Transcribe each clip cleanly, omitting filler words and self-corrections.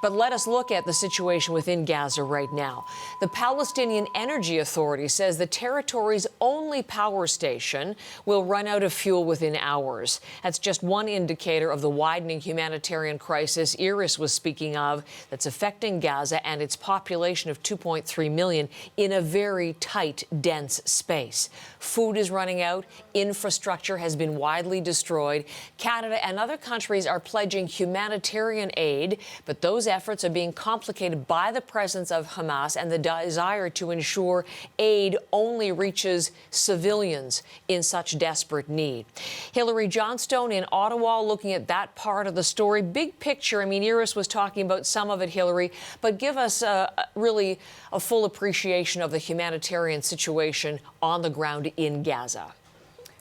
But let us look at the situation within Gaza right now. The Palestinian Energy Authority says the territory's only power station will run out of fuel within hours. That's just one indicator of the widening humanitarian crisis Iris was speaking of that's affecting Gaza and its population of 2.3 million in a very tight, dense space. Food is running out. Infrastructure has been widely destroyed. Canada and other countries are pledging humanitarian aid, but those efforts are being complicated by the presence of Hamas and the desire to ensure aid only reaches civilians in such desperate need. Hillary Johnstone in Ottawa looking at that part of the story. Big picture, I mean, Iris was talking about some of it, Hillary, but give us really a full appreciation of the humanitarian situation on the ground in Gaza.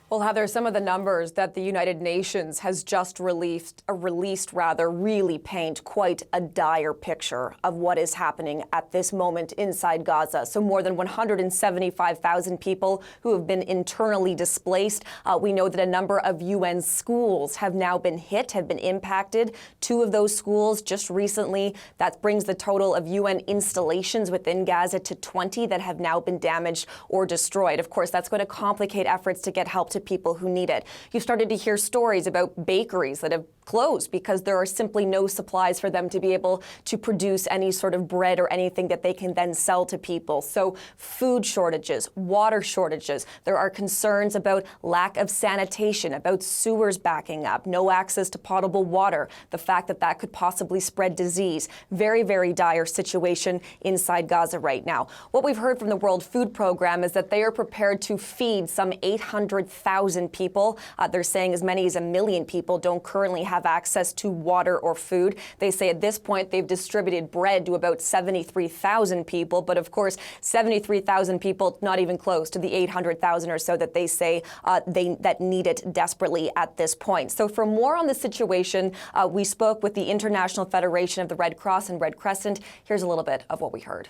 Well, Heather, some of the numbers that the United Nations has just released really paint quite a dire picture of what is happening at this moment inside Gaza. So more than 175,000 people who have been internally displaced. We know that a number of UN schools have now been hit, have been impacted. 2 of those schools just recently. That brings the total of UN installations within Gaza to 20 that have now been damaged or destroyed. Of course, that's going to complicate efforts to get help to people who need it. You've started to hear stories about bakeries that have closed because there are simply no supplies for them to be able to produce any sort of bread or anything that they can then sell to people. So food shortages, water shortages. There are concerns about lack of sanitation, about sewers backing up, no access to potable water, the fact that that could possibly spread disease. Very, very dire situation inside Gaza right now. What we've heard from the World Food Program is that they are prepared to feed some 800,000 people. They're saying as many as 1 million people don't currently have access to water or food. They say at this point they've distributed bread to about 73,000 people, but of course 73,000 people not even close to the 800,000 or so that they say that need it desperately at this point. So for more on the situation, we spoke with the International Federation of the Red Cross and Red Crescent. Here's a little bit of what we heard.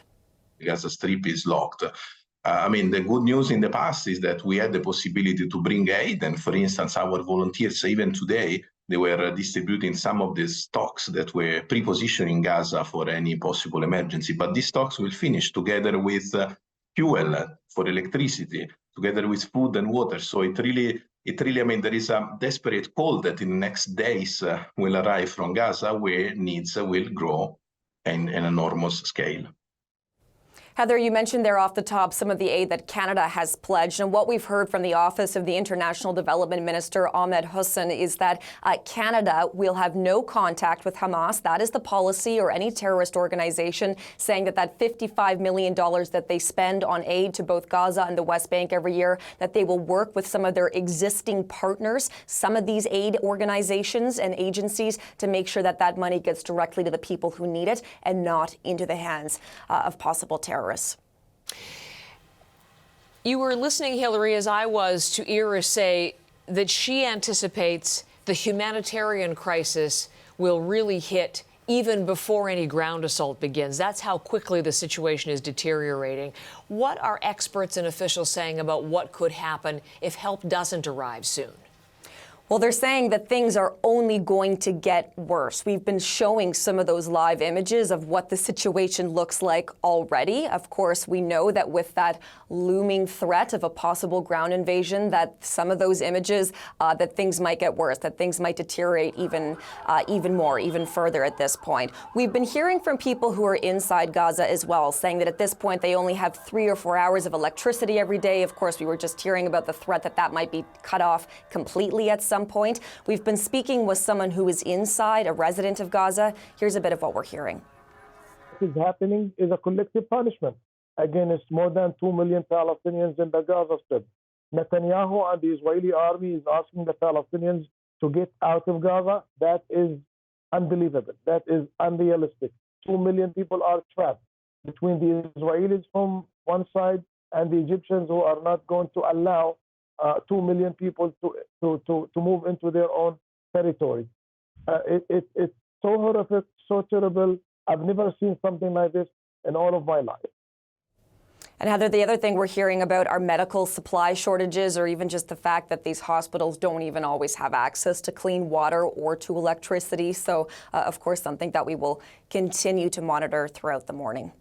Gaza Strip is locked. I mean, the good news in the past is that we had the possibility to bring aid. And for instance, our volunteers, even today, they were distributing some of the stocks that were pre-positioned in Gaza for any possible emergency. But these stocks will finish together with fuel for electricity, together with food and water. So it really, I mean, there is a desperate call that in the next days will arrive from Gaza where needs will grow in an enormous scale. Heather, you mentioned there off the top some of the aid that Canada has pledged. And what we've heard from the Office of the International Development Minister, Ahmed Hussein, is that Canada will have no contact with Hamas. That is the policy, or any terrorist organization, saying that $55 million that they spend on aid to both Gaza and the West Bank every year, that they will work with some of their existing partners, some of these aid organizations and agencies, to make sure that that money gets directly to the people who need it and not into the hands of possible terrorists. You were listening, Hillary, as I was, to Iris say that she anticipates the humanitarian crisis will really hit even before any ground assault begins. That's how quickly the situation is deteriorating. What are experts and officials saying about what could happen if help doesn't arrive soon? Well, they're saying that things are only going to get worse. We've been showing some of those live images of what the situation looks like already. Of course, we know that with that looming threat of a possible ground invasion, that some of those images, that things might get worse, that things might deteriorate even more, even further at this point. We've been hearing from people who are inside Gaza as well, saying that at this point they only have 3 or 4 hours of electricity every day. Of course, we were just hearing about the threat that might be cut off completely at some point. We've been speaking with someone who is inside, a resident of Gaza. Here's a bit of what we're hearing. What is happening is a collective punishment against more than 2 million Palestinians in the Gaza Strip. Netanyahu and the Israeli army is asking the Palestinians to get out of Gaza. That is unbelievable. That is unrealistic. 2 million people are trapped between the Israelis from one side and the Egyptians, who are not going to allow 2 million people to move into their own territory. It's so horrific, so terrible. I've never seen something like this in all of my life. And Heather, the other thing we're hearing about are medical supply shortages, or even just the fact that these hospitals don't even always have access to clean water or to electricity. So, of course, something that we will continue to monitor throughout the morning.